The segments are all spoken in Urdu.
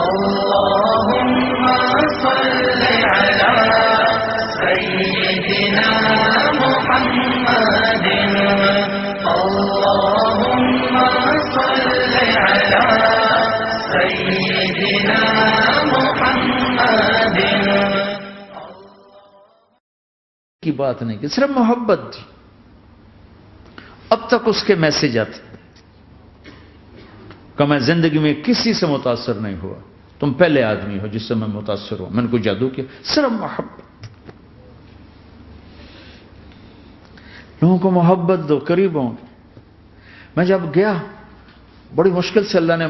اللهم صل على سيدنا محمد اللهم صل على سيدنا محمد کی بات نہیں کہ صرف محبت تھی. اب تک اس کے میسج آتے کہ میں زندگی میں کسی سے متاثر نہیں ہوا, تم پہلے آدمی ہو جس سے میں متاثر ہوں, میں نے کوئی جادو کیا, صرف محبت. لوگوں کو محبت دو, قریب ہوں. میں جب گیا بڑی مشکل سے اللہ نے,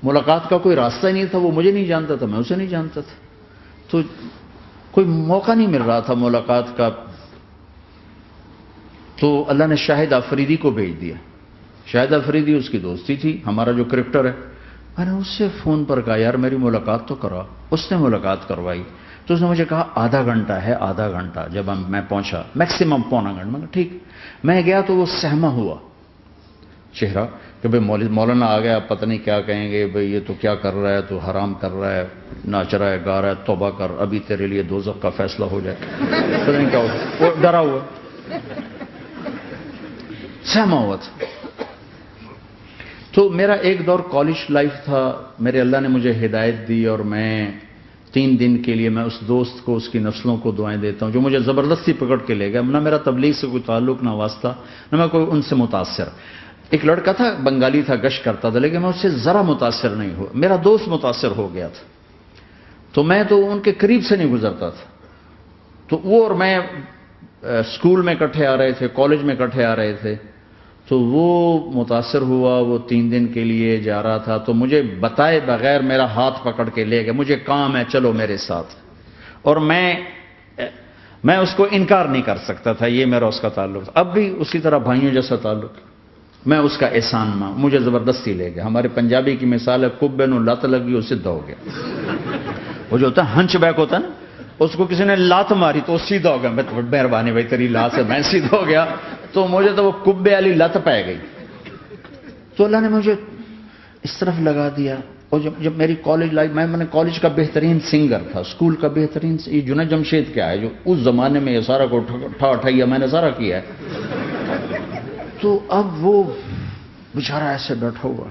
ملاقات کا کوئی راستہ ہی نہیں تھا, وہ مجھے نہیں جانتا تھا, میں اسے نہیں جانتا تھا, تو کوئی موقع نہیں مل رہا تھا ملاقات کا. تو اللہ نے شاہد آفریدی کو بھیج دیا. شاہد آفریدی اس کی دوستی تھی, ہمارا جو کرکٹر ہے. میں نے اس سے فون پر کہا یار میری ملاقات تو کرا. اس نے ملاقات کروائی تو اس نے مجھے کہا آدھا گھنٹہ ہے, آدھا گھنٹہ. جب میں پہنچا میکسیمم پونا گھنٹہ, میں کہا ٹھیک. میں گیا تو وہ سہما ہوا چہرہ کہ بھئی مولانا آ گیا, پتہ نہیں کیا کہیں گے, بھئی یہ تو کیا کر رہا ہے, تو حرام کر رہا ہے, ناچ رہا ہے, گا رہا ہے, توبہ کر, ابھی تیرے لیے دوزخ کا فیصلہ ہو جائے. پتہ نہیں کیا ہو, وہ ڈرا ہوا سہما ہوا تھا. تو میرا ایک دور کالج لائف تھا, میرے اللہ نے مجھے ہدایت دی, اور میں 3 دن کے لیے میں اس دوست کو, اس کی نسلوں کو دعائیں دیتا ہوں جو مجھے زبردستی پکڑ کے لے گیا. نہ میرا تبلیغ سے کوئی تعلق, نہ واسطہ, نہ میں کوئی ان سے متاثر. ایک لڑکا تھا, بنگالی تھا, گشت کرتا تھا, لیکن میں اس سے ذرا متاثر نہیں ہوا. میرا دوست متاثر ہو گیا تھا, تو میں تو ان کے قریب سے نہیں گزرتا تھا. تو وہ اور میں اسکول میں اکٹھے آ رہے تھے, کالج میں اکٹھے آ رہے تھے. تو وہ متاثر ہوا, وہ 3 دن کے لیے جا رہا تھا, تو مجھے بتائے بغیر میرا ہاتھ پکڑ کے لے گیا, مجھے کام ہے چلو میرے ساتھ. اور میں اس کو انکار نہیں کر سکتا تھا, یہ میرا اس کا تعلق تھا. اب بھی اسی طرح بھائیوں جیسا تعلق. میں اس کا احسان ماں, مجھے زبردستی لے گیا. ہمارے پنجابی کی مثال ہے, کبے نو لت لگی وہ سیدھا ہو گیا. وہ جو ہوتا ہے ہنچ بیک ہوتا ہے نا, اس کو کسی نے لات ماری تو وہ سیدھا ہو گیا. مہربانی بھائی تیری لات سے میں سیدھا ہو گیا, تو مجھے تو وہ کبے والی لت پہ گئی. تو اللہ نے مجھے اس طرف لگا دیا. اور جب میری کالج لائف, میں نے کالج کا بہترین سنگر تھا, اسکول کا بہترین, یہ جنید جمشید کیا ہے جو اس زمانے میں یہ سارا کو اٹھایا میں نے سارا کیا ہے. تو اب وہ بیچارہ ایسے بیٹھا ہوا,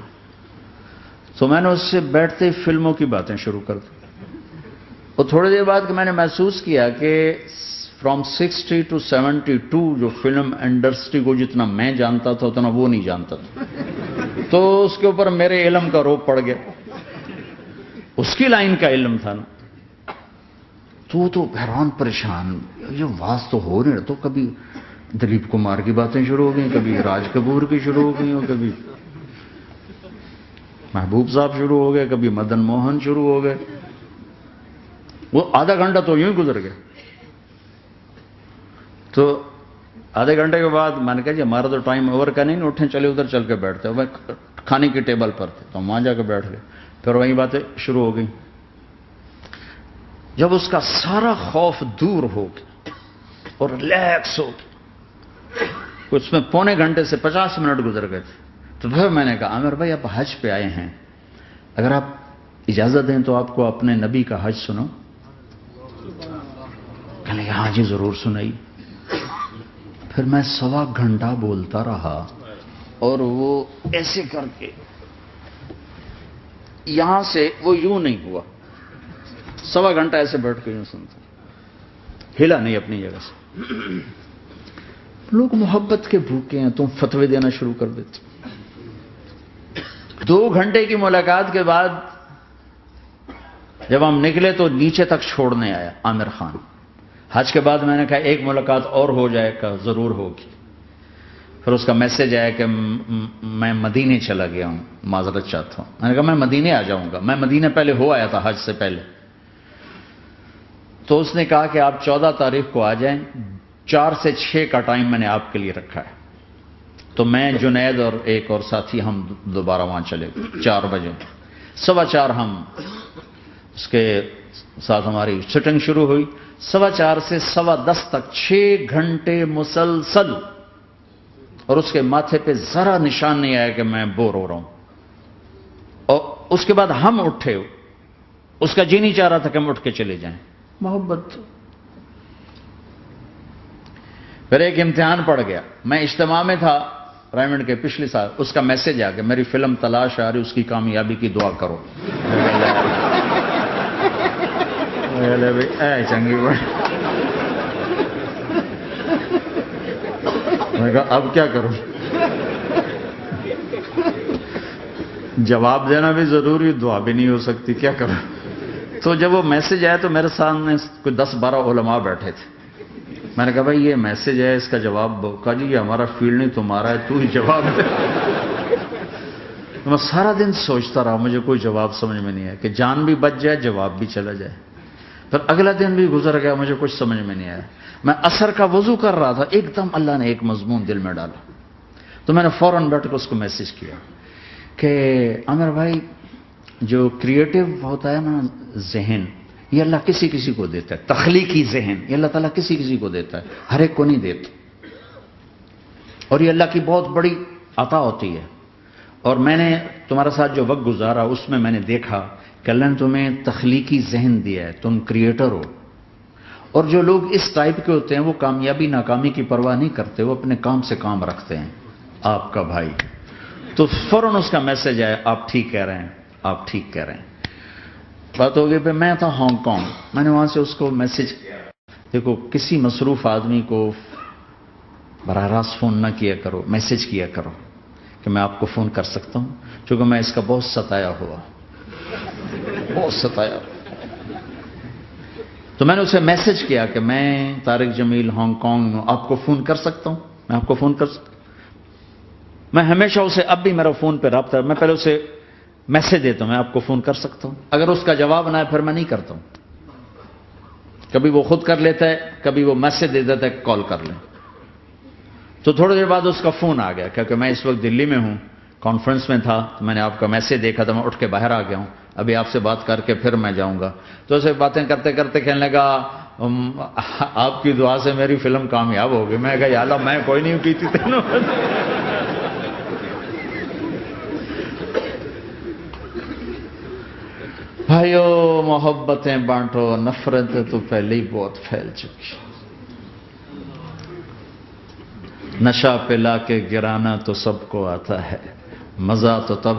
تو میں نے اس سے بیٹھتے ہی فلموں کی باتیں شروع کر دی. اور تھوڑی دیر بعد میں نے محسوس کیا کہ فرام 60 to 72 جو فلم انڈسٹری کو جتنا میں جانتا تھا اتنا وہ نہیں جانتا تھا. تو اس کے اوپر میرے علم کا روپ پڑ گیا. اس کی لائن کا علم تھا نا, تو حیران پریشان, یہ واز تو ہو نہیں رہا. تو کبھی دلیپ کمار کی باتیں شروع ہو گئیں, کبھی راج کپور کی شروع ہو گئی, اور کبھی محبوب صاحب شروع ہو گئے, کبھی مدن موہن شروع ہو گئے. وہ آدھا گھنٹہ تو یوں ہی گزر گیا. تو آدھے گھنٹے کے بعد میں نے کہا جی ہمارا تو ٹائم اوور کا نہیں, اٹھیں چلے ادھر چل کے بیٹھتے. وہ کھانے کی ٹیبل پر تھے, تو ہم وہاں جا کے بیٹھ گئے. پھر وہی باتیں شروع ہو گئی. جب اس کا سارا خوف دور ہو گیا اور ریلیکس ہو گیا, اس میں 1.25 گھنٹے سے 50 منٹ گزر گئے تھے. تو پھر میں نے کہا عامر بھائی آپ حج پہ آئے ہیں, اگر آپ اجازت دیں تو آپ کو اپنے نبی کا حج سنو. کہنے لگے ہاں جی ضرور سنائی. پھر میں 1.25 گھنٹہ بولتا رہا, اور وہ ایسے کر کے یہاں سے وہ یوں نہیں ہوا, 1.25 گھنٹہ ایسے بیٹھ کے یوں سنتا, ہلا نہیں اپنی جگہ سے. لوگ محبت کے بھوکے ہیں, تم فتوے دینا شروع کر دیتے. 2 گھنٹے کی ملاقات کے بعد جب ہم نکلے تو نیچے تک چھوڑنے آیا عامر خان. حج کے بعد میں نے کہا ایک ملاقات اور ہو جائے گا, ضرور ہوگی. پھر اس کا میسج آیا کہ میں مدینے چلا گیا ہوں, معذرت چاہتا ہوں. میں نے کہا میں مدینے آ جاؤں گا, میں مدینے پہلے ہو آیا تھا حج سے پہلے. تو اس نے کہا کہ آپ 14 تاریخ کو آ جائیں, 4 سے 6 کا ٹائم میں نے آپ کے لیے رکھا ہے. تو میں جنید اور ایک اور ساتھی ہم دوبارہ وہاں چلے گئے 4 بجے. 4:15 ہم اس کے ساتھ ہماری شوٹنگ شروع ہوئی. 4:15 سے 10:15 تک 6 گھنٹے مسلسل, اور اس کے ماتھے پہ ذرا نشان نہیں آیا کہ میں بور ہو رہا ہوں. اور اس کے بعد ہم اٹھے، اس کا جی نہیں چاہ رہا تھا کہ ہم اٹھ کے چلے جائیں، محبت۔ پھر ایک امتحان پڑ گیا، میں اجتماع میں تھا رائمنڈ کے پچھلے سال، اس کا میسج آ گیا میری فلم تلاش آ رہی، اس کی کامیابی کی دعا کرو۔ اے چنگی بڑی، میں کہا اب کیا کروں، جواب دینا بھی ضروری، دعا بھی نہیں ہو سکتی، کیا کروں۔ تو جب وہ میسج آیا تو میرے سامنے کوئی 10-12 علماء بیٹھے تھے، میں نے کہا بھائی یہ میسج ہے، اس کا جواب دو۔ کہا جی یہ ہمارا فیلڈ نہیں تمہارا ہے، تو ہی جواب دے۔ میں سارا دن سوچتا رہا، مجھے کوئی جواب سمجھ میں نہیں آیا کہ جان بھی بچ جائے، جواب بھی چلا جائے۔ پھر اگلا دن بھی گزر گیا، مجھے کچھ سمجھ میں نہیں آیا۔ میں عصر کا وضو کر رہا تھا، ایک دم اللہ نے ایک مضمون دل میں ڈالا، تو میں نے فوراً بیٹھ کے اس کو میسج کیا کہ عامر بھائی جو کریٹو ہوتا ہے نا ذہن، یہ اللہ کسی کسی کو دیتا ہے، تخلیقی ذہن یہ اللہ تعالیٰ کسی کسی کو دیتا ہے، ہر ایک کو نہیں دیتا، اور یہ اللہ کی بہت بڑی عطا ہوتی ہے۔ اور میں نے تمہارے ساتھ جو وقت گزارا اس میں میں نے دیکھا کہ اللہ نے تمہیں تخلیقی ذہن دیا ہے، تم کریٹر ہو، اور جو لوگ اس ٹائپ کے ہوتے ہیں وہ کامیابی ناکامی کی پرواہ نہیں کرتے، وہ اپنے کام سے کام رکھتے ہیں۔ آپ کا بھائی، تو فوراً اس کا میسج آیا آپ ٹھیک کہہ رہے ہیں، آپ ٹھیک کہہ رہے ہیں۔ بات ہو گئی پہ میں تھا ہانگ کانگ، میں نے وہاں سے اس کو میسج کیا، دیکھو کسی مصروف آدمی کو براہ راست فون نہ کیا کرو، میسج کیا کرو کہ میں آپ کو فون کر سکتا ہوں، چونکہ میں اس کا بہت ستایا ہوا، بہت ستایا۔ تو میں نے اسے میسج کیا کہ میں طارق جمیل ہانگ کانگ میں آپ کو فون کر سکتا ہوں، میں آپ کو فون کر سکتا ہوں۔ میں ہمیشہ اسے، اب بھی میرا فون پہ رابطہ ہے، میں پہلے اسے میسج دیتا ہوں میں آپ کو فون کر سکتا ہوں، اگر اس کا جواب نہ ہے پھر میں نہیں کرتا ہوں۔ کبھی وہ خود کر لیتا ہے، کبھی وہ میسج دے دیتا ہے کال کر لیں۔ تو تھوڑی دیر بعد اس کا فون آ گیا، کیونکہ میں اس وقت دلی میں ہوں، کانفرنس میں تھا، تو میں نے آپ کا میسج دیکھا تھا، میں اٹھ کے باہر آ گیا ہوں، ابھی آپ سے بات کر کے پھر میں جاؤں گا۔ تو اسے باتیں کرتے کرتے کہنے لگا آپ کی دعا سے میری فلم کامیاب ہو گئی۔ میں کہا یا اللہ میں کوئی نہیں کی تھی تینوں۔ بھائیو محبتیں بانٹو، نفرتیں تو پہلے ہی بہت پھیل چکی۔ نشہ پلا کے گرانا تو سب کو آتا ہے، مزہ تو تب